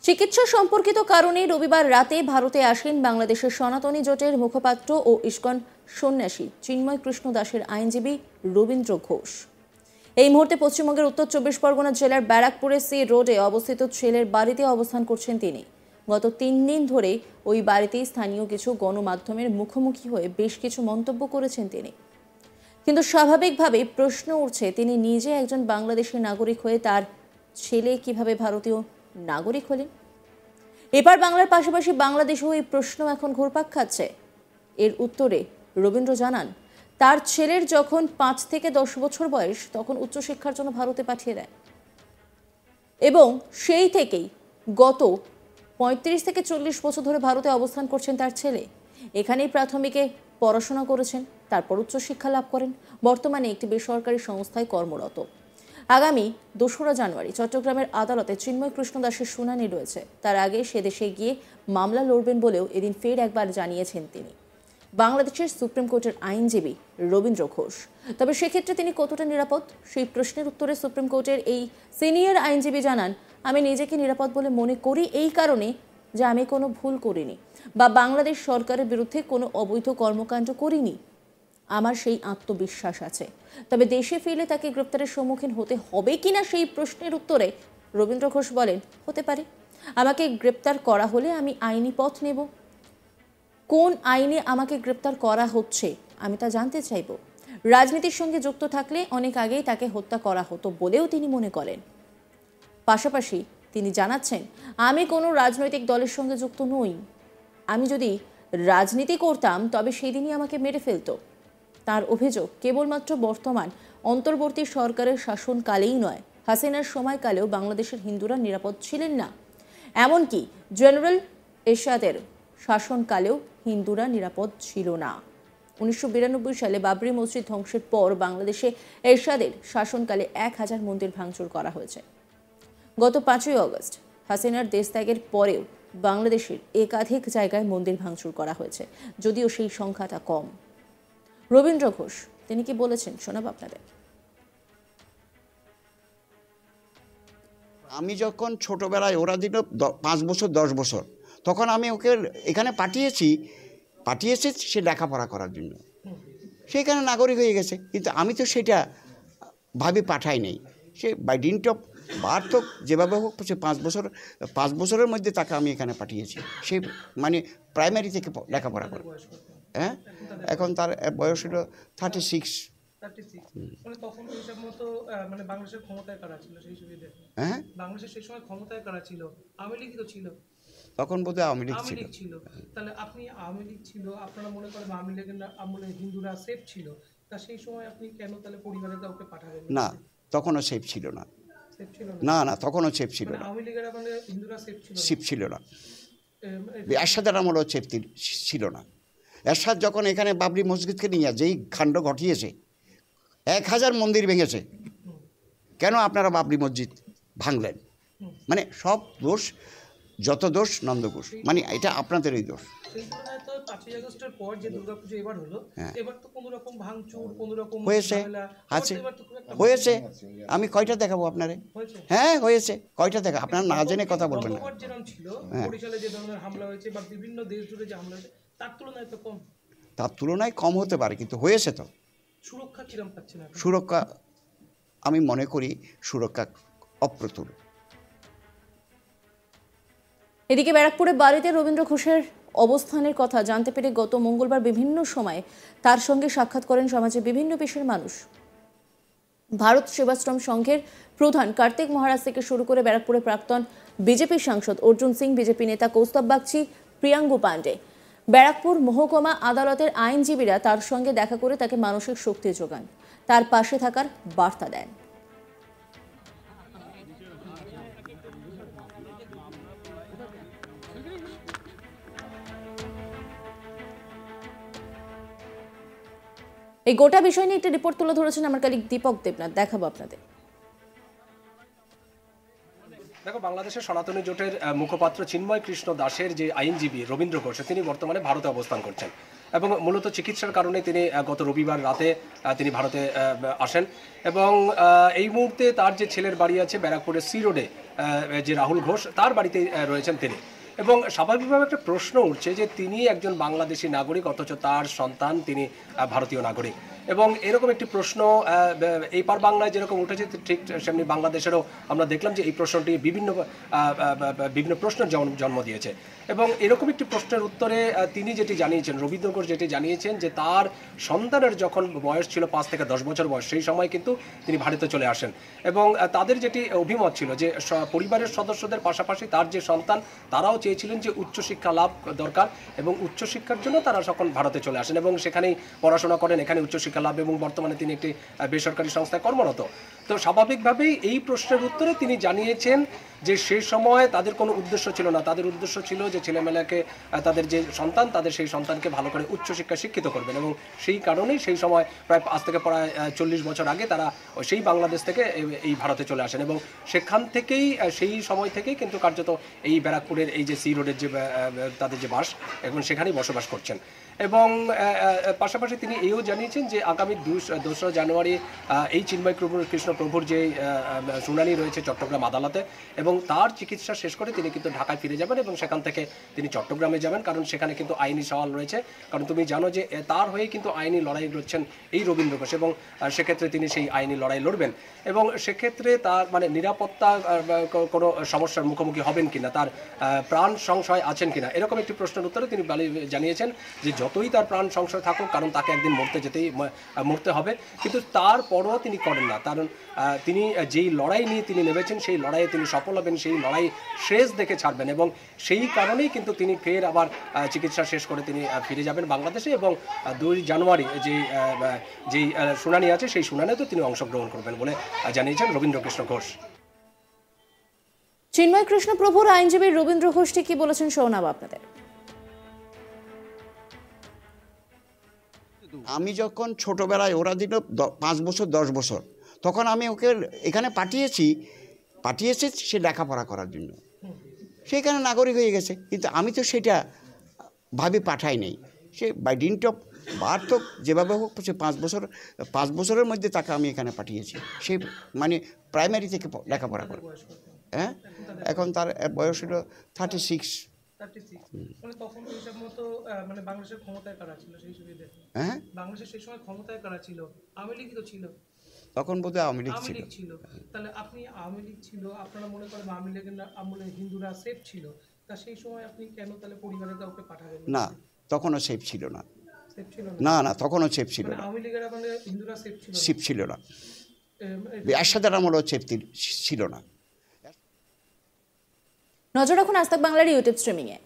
চিকিৎসা সম্পর্কিত কারণে রবিবার রাতে ভারতে আসেন বাংলাদেশের সনাতনী জোটের মুখপাত্র ও ইস্কন সন্ন্যাসী চিন্ময় কৃষ্ণ দাসের আইনজীবী রবীন্দ্র ঘোষ। এই মুহূর্তে পশ্চিমবঙ্গের উত্তর ২৪ পরগনা জেলার ব্যারাকপুরের সি রোডে অবস্থিত ছেলের বাড়িতে অবস্থান করছেন তিনি। গত ৩ দিন ধরে ওই বাড়িতেই স্থানীয় কিছু গণমাধ্যমের মুখোমুখি হয়ে বেশ কিছু মন্তব্য করেছেন তিনি। কিন্তু স্বাভাবিকভাবেই প্রশ্ন উঠছে, তিনি নিজে একজন বাংলাদেশি নাগরিক হয়ে তার ছেলে কিভাবে ভারতীয় নাগরিক হলেন। এবার বাংলার পাশাপাশি বাংলাদেশেও এই প্রশ্ন এখন ঘুরপাক খাচ্ছে। এর উত্তরে রবীন্দ্র জানান, তার ছেলের যখন ৫ থেকে ১০ বছর বয়স তখন উচ্চশিক্ষার জন্য ভারতে পাঠিয়ে দেয় এবং সেই থেকেই গত ৩৫ থেকে ৪০ বছর ধরে ভারতে অবস্থান করছেন তার ছেলে। এখানেই প্রাথমিকে পড়াশোনা করেছেন, তারপর উচ্চশিক্ষা লাভ করেন। বর্তমানে একটি বেসরকারি সংস্থায় কর্মরত। আগামী ২রা জানুয়ারি চট্টগ্রামের আদালতে চিন্ময় কৃষ্ণ দাসের শুনানি রয়েছে। তার আগে সে দেশে গিয়ে মামলা লড়বেন বলেও এদিন ফের একবার জানিয়েছেন তিনি, বাংলাদেশের সুপ্রিম কোর্টের আইনজীবী রবীন্দ্র ঘোষ। তবে সেক্ষেত্রে তিনি কতটা নিরাপদ, সেই প্রশ্নের উত্তরে সুপ্রিম কোর্টের এই সিনিয়র আইনজীবী জানান, আমি নিজেকে নিরাপদ বলে মনে করি এই কারণে যে আমি কোনো ভুল করিনি বা বাংলাদেশ সরকারের বিরুদ্ধে কোনো অবৈধ কর্মকাণ্ড করিনি। আমার সেই আত্মবিশ্বাস আছে। তবে দেশে ফিরলে তাকে গ্রেপ্তারের সম্মুখীন হতে হবে কিনা সেই প্রশ্নের উত্তরে রবীন্দ্র ঘোষ বলেন, হতে পারে। আমাকে গ্রেপ্তার করা হলে আমি আইনি পথ নেব। কোন আইনে আমাকে গ্রেপ্তার করা হচ্ছে আমি তা জানতে চাইব। রাজনীতির সঙ্গে যুক্ত থাকলে অনেক আগেই তাকে হত্যা করা হতো বলেও তিনি মনে করেন। পাশাপাশি তিনি জানাচ্ছেন, আমি কোনো রাজনৈতিক দলের সঙ্গে যুক্ত নই। আমি যদি রাজনীতি করতাম তবে সেদিনই আমাকে মেরে ফেলতো। তার অভিযোগ, কেবলমাত্র বর্তমান অন্তর্বর্তী সরকারের শাসনকালেই নয়, হাসিনার সময়কালেও বাংলাদেশের হিন্দুরা নিরাপদ ছিলেন না। এমনকি জেনারেল এরশাদের শাসনকালেও হিন্দুরা নিরাপদ ছিল না। ১৯৯২ সালে বাবরি মসজিদ ধ্বংসের পর বাংলাদেশে এরশাদের শাসনকালে ১,০০০ মন্দির ভাঙচুর করা হয়েছে। গত ৫ই আগস্ট হাসিনার দেশত্যাগের পরেও বাংলাদেশের একাধিক জায়গায় মন্দির ভাঙচুর করা হয়েছে, যদিও সেই সংখ্যাটা কম। রবীন্দ্র ঘোষ তিনি কি বলেছেন শোনাব আপনাদের। আমি যখন ছোটবেলায়, ওরা দিল ৫ বছর ১০ বছর, তখন আমি ওকে এখানে পাঠিয়েছি সে লেখাপড়া করার জন্য, সেখানে নাগরিক হয়ে গেছে। কিন্তু আমি তো সেটা ভাবে পাঠাই নাই। সে বাই ডিন্ট অফ বার্থ যেভাবে হোক সে ৫ বছরের মধ্যে তাকে আমি এখানে পাঠিয়েছি। সে মানে প্রাইমারি থেকে লেখাপড়া করে। হ্যাঁ, এখন তার বয়স হলো 36। মানে তখন হিসাব মতো মানে বাংলাদেশের ক্ষমতায় কারা ছিল সেই সুবিধে? হ্যাঁ, বাংলাদেশের সেই সময় ক্ষমতায় কারা ছিল? আওয়ামী লীগ তো ছিল তখন, বোধহয় আওয়ামী লীগ ছিল। তাহলে আপনি আওয়ামী লীগ ছিল, আপনারা মনে করেন আওয়ামী লীগের আমলে হিন্দুরা সেফ ছিল, তা সেই সময় আপনি কেন তাহলে পরিবারের কাউকে পাঠাবেন না? তখনও সেফ ছিল না। না, তখনও সেফ ছিল না। আওয়ামী লীগের আমলে হিন্দুরা সেফ ছিল না। এরশাদের আমলেও সেফ ছিল না। এরশাদ যখন এখানে বাবরি মসজিদকে নিয়ে যেই কাণ্ড ঘটিয়েছে, ১,০০০ মন্দির ভেঙেছে, কেন আপনারা বাবরি মসজিদ ভাঙলেন? মানে সব দোষ, যত দোষ নন্দ ঘোষ, মানে এটা আপনাদেরই দোষ। হয়েছে। আমি কয়টা দেখাবো আপনারে? হ্যাঁ হয়েছে, কয়টা দেখা? আপনারা না জেনে কথা বলবেন না। তার তুলনায় কম হতে পারে, কিন্তু হয়েছে তো। সুরক্ষা আমি মনে করি সুরক্ষা অপ্রতুল। এদিকে ব্যারাকপুরে বাড়িতে রবীন্দ্র ঘোষের অবস্থানের কথা জানতে পেরে গত মঙ্গলবার বিভিন্ন সময়ে তার সঙ্গে সাক্ষাৎ করেন সমাজের বিভিন্ন পেশার মানুষ। ভারত সেবাশ্রম সংঘের প্রধান কার্তিক মহারাজ থেকে শুরু করে ব্যারাকপুরের প্রাক্তন বিজেপি সাংসদ অর্জুন সিং, বিজেপি নেতা কৌস্তব বাগচি, প্রিয়াঙ্গু পাণ্ডে, ব্যারাকপুর মহকুমা আদালতের আইনজীবীরা তার সঙ্গে দেখা করে তাকে মানসিক শক্তি যোগান, তার পাশে থাকার বার্তা দেন। এই গোটা বিষয় নিয়ে একটি রিপোর্ট তুলে ধরেছেন আমার কলিগ দীপক দেবনাথ, দেখাবো আপনাদের। দেখো, বাংলাদেশের সনাতনী জোটের মুখপাত্র চিন্ময় কৃষ্ণ দাসের যে আইনজীবী রবীন্দ্র ঘোষ, তিনি বর্তমানে ভারতে অবস্থান করছেন এবং মূলত চিকিৎসার কারণে তিনি গত রবিবার রাতে তিনি ভারতে আসেন এবং এই মুহূর্তে তার যে ছেলের বাড়ি আছে ব্যারাকপুরের সি রোডে, যে রাহুল ঘোষ, তার বাড়িতে রয়েছেন তিনি। এবং স্বাভাবিকভাবে একটা প্রশ্ন উঠছে যে তিনি একজন বাংলাদেশি নাগরিক, অথচ তার সন্তান তিনি ভারতীয় নাগরিক। এবং এরকম একটি প্রশ্ন এই পার বাংলায় যেরকম উঠেছে, ঠিক সেমনি বাংলাদেশেরও আমরা দেখলাম যে এই প্রশ্নটি বিভিন্ন প্রশ্নের জন্ম দিয়েছে। এবং এরকম একটি প্রশ্নের উত্তরে তিনি যেটি জানিয়েছেন, রবীন্দ্র ঘোষ যেটি জানিয়েছেন, যে তার সন্তানের যখন বয়স ছিল 5 থেকে 10 বছর বয়স, সেই সময় কিন্তু তিনি ভারতে চলে আসেন। এবং তাদের যেটি অভিমত ছিল যে পরিবারের সদস্যদের পাশাপাশি তার যে সন্তান, তারাও চেয়েছিলেন যে উচ্চশিক্ষা লাভ দরকার এবং উচ্চশিক্ষার জন্য তারা তখন ভারতে চলে আসেন এবং সেখানেই পড়াশোনা করেন, এখানে উচ্চশিক্ষা লাভ, এবং বর্তমানে তিনি একটি বেসরকারি সংস্থায় কর্মরত। তো স্বাভাবিকভাবেই এই প্রশ্নের উত্তরে তিনি জানিয়েছেন যে সেই সময় তাদের কোনো উদ্দেশ্য ছিল না, তাদের উদ্দেশ্য ছিল যে ছেলেমেয়েকে, তাদের যে সন্তান, তাদের সেই সন্তানকে ভালো করে উচ্চশিক্ষায় শিক্ষিত করবেন। এবং সেই কারণেই সেই সময় আজ থেকে প্রায় 40 বছর আগে তারা সেই বাংলাদেশ থেকে এই ভারতে চলে আসেন এবং সেখান থেকেই, সেই সময় থেকেই কিন্তু কার্যত এই ব্যারাকপুরের এই যে সি রোডের যে তাদের যে বাস, এবং সেখানেই বসবাস করছেন। এবং পাশাপাশি তিনি এও জানিয়েছেন যে আগামী 2রা জানুয়ারি এই চিন্ময় কৃষ্ণ প্রভুর যে শুনানি রয়েছে চট্টগ্রাম আদালতে, এবং তার চিকিৎসা শেষ করে তিনি কিন্তু ঢাকায় ফিরে যাবেন এবং সেখান থেকে তিনি চট্টগ্রামে যাবেন, কারণ সেখানে কিন্তু আইনি সওয়াল রয়েছে। কারণ তুমি জানো যে তার হয়ে কিন্তু আইনি লড়াই লড়ছেন এই রবীন্দ্র ঘোষ, এবং সেক্ষেত্রে তিনি সেই আইনি লড়াই লড়বেন এবং সেক্ষেত্রে তার নিরাপত্তা কোনো সমস্যার মুখোমুখি হবেন কিনা, তার প্রাণ সংশয় আছেন কিনা, এরকম একটি প্রশ্নের উত্তরে তিনি জানিয়েছেন যে যতই তার প্রাণ সংশয় থাকুক, কারণ তাকে একদিন মরতে হবে, কিন্তু তারপরও তিনি করেন না। কারণ তিনি যেই লড়াই নিয়ে তিনি নেমেছেন, সেই লড়াইয়ে তিনি সফল হবেন, সেই লড়াই শেষ দেখে ছাড়বেন এবং সেই কারণেই কিন্তু তিনি ফের আবার চিকিৎসা শেষ করে তিনি ফিরে যাবেন বাংলাদেশে এবং 2 জানুয়ারি যেই শুনানি আছে সেই শুনানিতে তিনি অংশগ্রহণ করবেন বলে জানিয়েছেন রবীন্দ্রকৃষ্ণ ঘোষ। চিন্ময় কৃষ্ণ প্রভুর আইনজীবী রবীন্দ্র ঘোষ কি বলেছেন শোনাবো আপনাদের। আমি যখন ছোটোবেলায়, ওরা দিল 5 বছর 10 বছর, তখন আমি ওকে এখানে পাঠিয়েছি সে লেখাপড়া করার জন্য, সেখানে নাগরিক হয়ে গেছে, কিন্তু আমি তো সেটা পাঠাই নাই। সে বাই ডিন্ট অফ বার্থ যেভাবে হোক, সে 5 বছরের মধ্যে তাকে আমি এখানে পাঠিয়েছি। সে প্রাইমারি থেকে লেখাপড়া করে, হ্যাঁ, এখন তার বয়স হলো 36। তখন হিসাব মতো বাংলাদেশের ক্ষমতায় কারা ছিল সেই সময়? হ্যাঁ, বাংলাদেশের সেই সময় ক্ষমতায় কারা ছিল? আওয়ামী লীগ তো ছিল তখন, বোধহয় আওয়ামী লীগ ছিল। তাহলে আপনি আওয়ামী লীগ ছিল, আপনারা মনে করেন আওয়ামী লীগের আমলে হিন্দুরা সেফ ছিল, তা সেই সময় আপনি কেন তাহলে পরিবারের কাউকে পাঠাবেন না? তখনও সেফ ছিল না। সেফ ছিল না, তখনও সেফ ছিল না। আওয়ামী লীগের আমলে হিন্দুরা সেফ ছিল না। এরশাদের আমলেও সেফ ছিল না। নজর রাখুন আজ তাক বাংলার ইউটিউব স্ট্রিমিংয়ে।